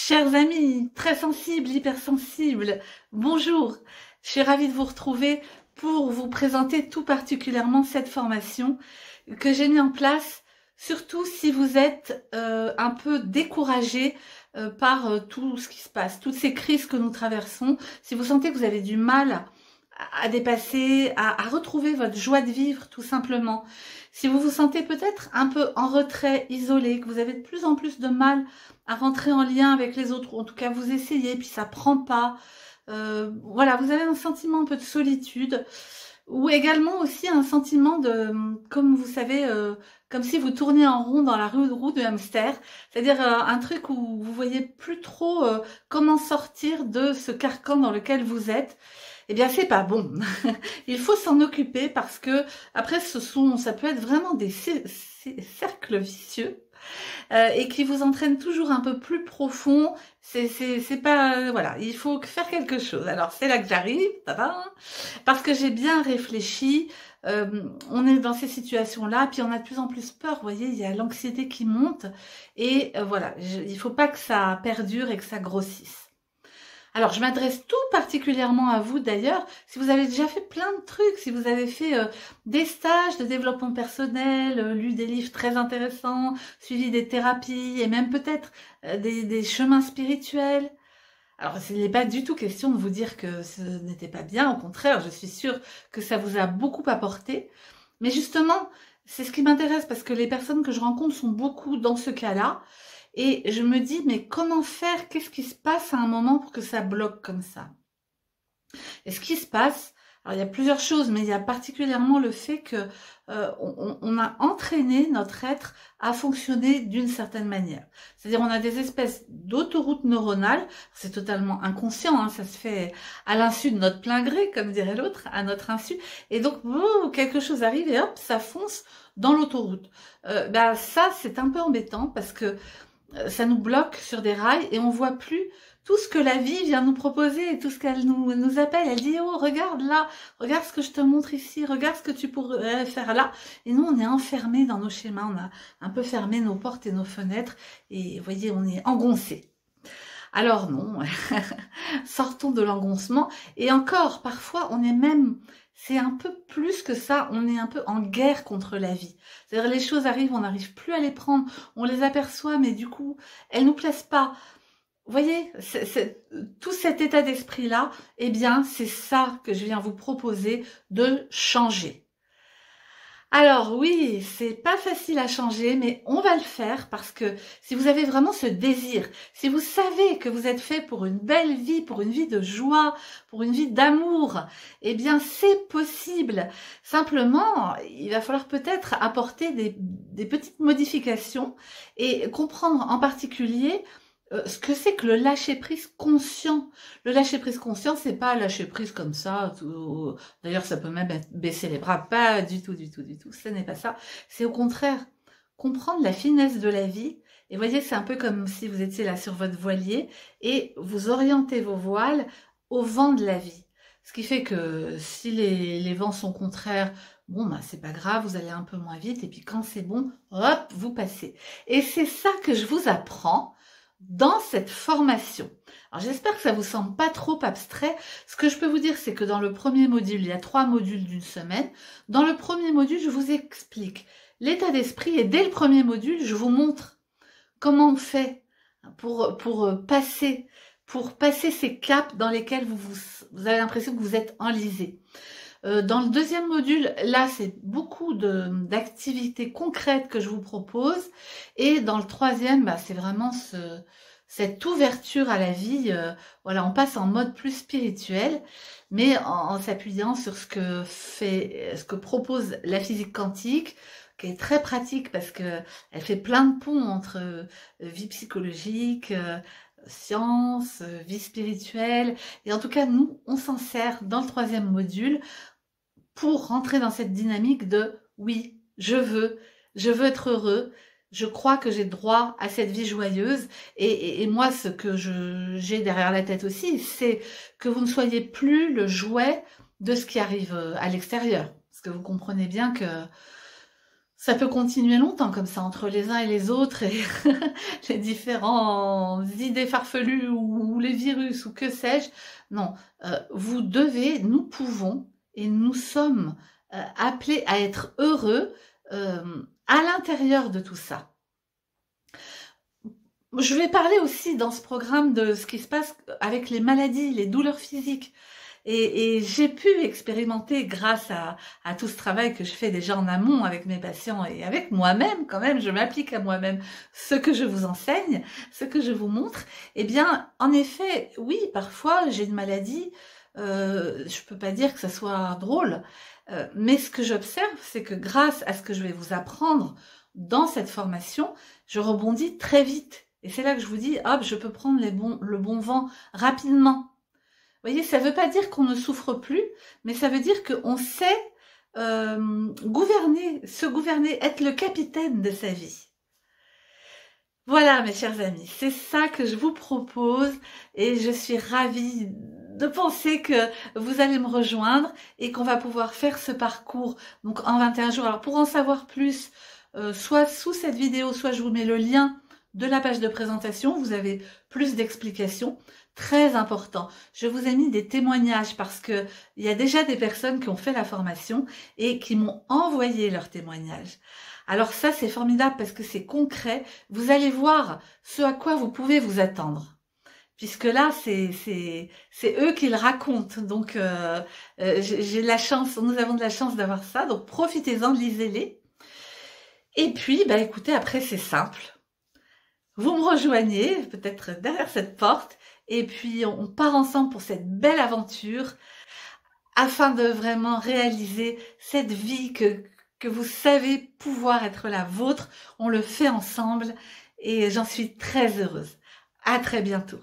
Chers amis, très sensibles, hypersensibles, bonjour. Je suis ravie de vous retrouver pour vous présenter tout particulièrement cette formation que j'ai mis en place, surtout si vous êtes un peu découragé par tout ce qui se passe, toutes ces crises que nous traversons. Si vous sentez que vous avez du mal à dépasser, à retrouver votre joie de vivre tout simplement. Si vous vous sentez peut-être un peu en retrait, isolé, que vous avez de plus en plus de mal à rentrer en lien avec les autres, ou en tout cas vous essayez, puis ça prend pas, voilà, vous avez un sentiment un peu de solitude, ou également aussi un sentiment de, comme vous savez, comme si vous tourniez en rond dans la roue de hamster, c'est-à-dire un truc où vous voyez plus trop comment sortir de ce carcan dans lequel vous êtes. Eh bien, c'est pas bon. Il faut s'en occuper parce que après, ça peut être vraiment des cercles vicieux et qui vous entraînent toujours un peu plus profond. C'est pas, voilà, il faut faire quelque chose. Alors, c'est là que j'arrive, parce que j'ai bien réfléchi. On est dans ces situations-là, puis on a de plus en plus peur. Vous voyez, il y a l'anxiété qui monte et voilà, il faut pas que ça perdure et que ça grossisse. Alors, je m'adresse tout particulièrement à vous d'ailleurs, si vous avez déjà fait plein de trucs, si vous avez fait des stages de développement personnel, lu des livres très intéressants, suivi des thérapies et même peut-être des chemins spirituels. Alors, il n'est pas du tout question de vous dire que ce n'était pas bien, au contraire, je suis sûre que ça vous a beaucoup apporté. Mais justement, c'est ce qui m'intéresse parce que les personnes que je rencontre sont beaucoup dans ce cas-là. Et je me dis, mais comment faire? Qu'est-ce qui se passe à un moment pour que ça bloque comme ça? Et ce qui se passe, alors il y a plusieurs choses, mais il y a particulièrement le fait que on a entraîné notre être à fonctionner d'une certaine manière. C'est-à-dire on a des espèces d'autoroutes neuronales, c'est totalement inconscient, hein, ça se fait à l'insu de notre plein gré, comme dirait l'autre, à notre insu. Et donc, quelque chose arrive et hop, ça fonce dans l'autoroute. Ça, c'est un peu embêtant parce que ça nous bloque sur des rails et on voit plus tout ce que la vie vient nous proposer et tout ce qu'elle nous appelle. Elle dit, oh, regarde là, regarde ce que je te montre ici, regarde ce que tu pourrais faire là. Et nous, on est enfermés dans nos schémas, on a un peu fermé nos portes et nos fenêtres et vous voyez, on est engoncés. Alors non, sortons de l'engoncement. Et encore, parfois, on est même... C'est un peu plus que ça, on est un peu en guerre contre la vie. C'est-à-dire les choses arrivent, on n'arrive plus à les prendre, on les aperçoit, mais du coup, elles nous plaisent pas. Vous voyez, tout cet état d'esprit-là, eh bien, c'est ça que je viens vous proposer de changer. Alors oui, c'est pas facile à changer, mais on va le faire parce que si vous avez vraiment ce désir, si vous savez que vous êtes fait pour une belle vie, pour une vie de joie, pour une vie d'amour, eh bien c'est possible. Simplement, il va falloir peut-être apporter des petites modifications et comprendre en particulier ce que c'est que le lâcher-prise conscient. Le lâcher-prise conscient, c'est pas lâcher prise comme ça. D'ailleurs, ça peut même baisser les bras. Pas du tout, du tout, du tout. Ce n'est pas ça. C'est au contraire comprendre la finesse de la vie. Et voyez, c'est un peu comme si vous étiez là sur votre voilier et vous orientez vos voiles au vent de la vie. Ce qui fait que si les vents sont contraires, bon, bah, c'est pas grave, vous allez un peu moins vite. Et puis quand c'est bon, hop, vous passez. Et c'est ça que je vous apprends dans cette formation. Alors j'espère que ça vous semble pas trop abstrait. Ce que je peux vous dire, c'est que dans le premier module, il y a 3 modules d'une semaine. Dans le premier module, je vous explique l'état d'esprit et dès le premier module, je vous montre comment on fait pour passer ces caps dans lesquels vous avez l'impression que vous êtes enlisé. Dans le deuxième module, là, c'est beaucoup d'activités concrètes que je vous propose. Et dans le troisième, c'est vraiment cette ouverture à la vie. Voilà, on passe en mode plus spirituel, mais en s'appuyant sur ce que propose la physique quantique, qui est très pratique parce que elle fait plein de ponts entre vie psychologique, science, vie spirituelle. Et en tout cas, nous, on s'en sert dans le troisième module pour rentrer dans cette dynamique de oui, je veux être heureux, je crois que j'ai droit à cette vie joyeuse et moi ce que j'ai derrière la tête aussi, c'est que vous ne soyez plus le jouet de ce qui arrive à l'extérieur. Parce que vous comprenez bien que Ça peut continuer longtemps comme ça, entre les uns et les autres, et les différentes idées farfelues, ou les virus, ou que sais-je. Non, vous devez, nous pouvons, et nous sommes appelés à être heureux à l'intérieur de tout ça. Je vais parler aussi dans ce programme de ce qui se passe avec les maladies, les douleurs physiques. Et j'ai pu expérimenter, grâce à tout ce travail que je fais déjà en amont avec mes patients et avec moi-même quand même, je m'applique à moi-même ce que je vous enseigne, ce que je vous montre. Eh bien, en effet, oui, parfois j'ai une maladie, je peux pas dire que ça soit drôle, mais ce que j'observe, c'est que grâce à ce que je vais vous apprendre dans cette formation, je rebondis très vite. Et c'est là que je vous dis, hop, je peux prendre le bon vent rapidement. Vous voyez, ça ne veut pas dire qu'on ne souffre plus, mais ça veut dire qu'on sait se gouverner, être le capitaine de sa vie. Voilà, mes chers amis, c'est ça que je vous propose et je suis ravie de penser que vous allez me rejoindre et qu'on va pouvoir faire ce parcours donc en 21 jours. Alors, pour en savoir plus, soit sous cette vidéo, soit je vous mets le lien de la page de présentation, vous avez plus d'explications. Très important. Je vous ai mis des témoignages parce que il y a déjà des personnes qui ont fait la formation et qui m'ont envoyé leurs témoignages. Alors ça, c'est formidable parce que c'est concret. Vous allez voir ce à quoi vous pouvez vous attendre. Puisque là, c'est eux qui le racontent. Donc, j'ai la chance, nous avons de la chance d'avoir ça. Donc, profitez-en, lisez-les. Et puis, bah, écoutez, après, c'est simple. Vous me rejoignez, peut-être derrière cette porte, et puis on part ensemble pour cette belle aventure, afin de vraiment réaliser cette vie que vous savez pouvoir être la vôtre. On le fait ensemble, et j'en suis très heureuse. À très bientôt.